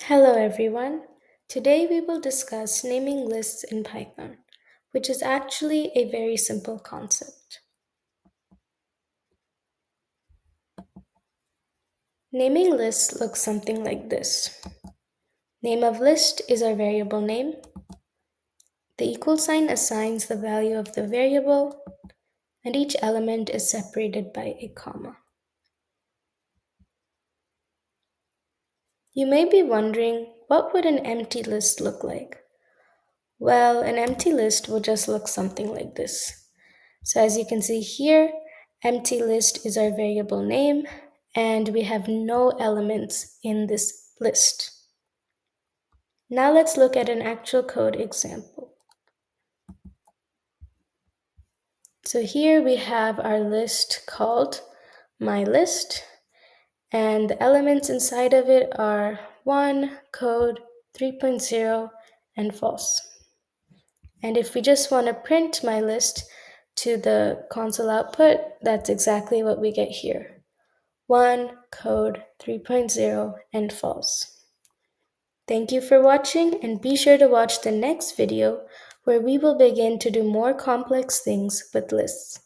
Hello everyone. Today we will discuss naming lists in Python, which is actually a very simple concept. Naming lists looks something like this. Name of list is our variable name. The equal sign assigns the value of the variable, and each element is separated by a comma. You may be wondering, what would an empty list look like? Well, an empty list will just look something like this. So as you can see here, empty list is our variable name, and we have no elements in this list. Now let's look at an actual code example. So here we have our list called myList, and the elements inside of it are 1, code, 3.0, and false. And if we just want to print myList to the console output, that's exactly what we get here. 1, code, 3.0, and false. Thank you for watching, and be sure to watch the next video where we will begin to do more complex things with lists.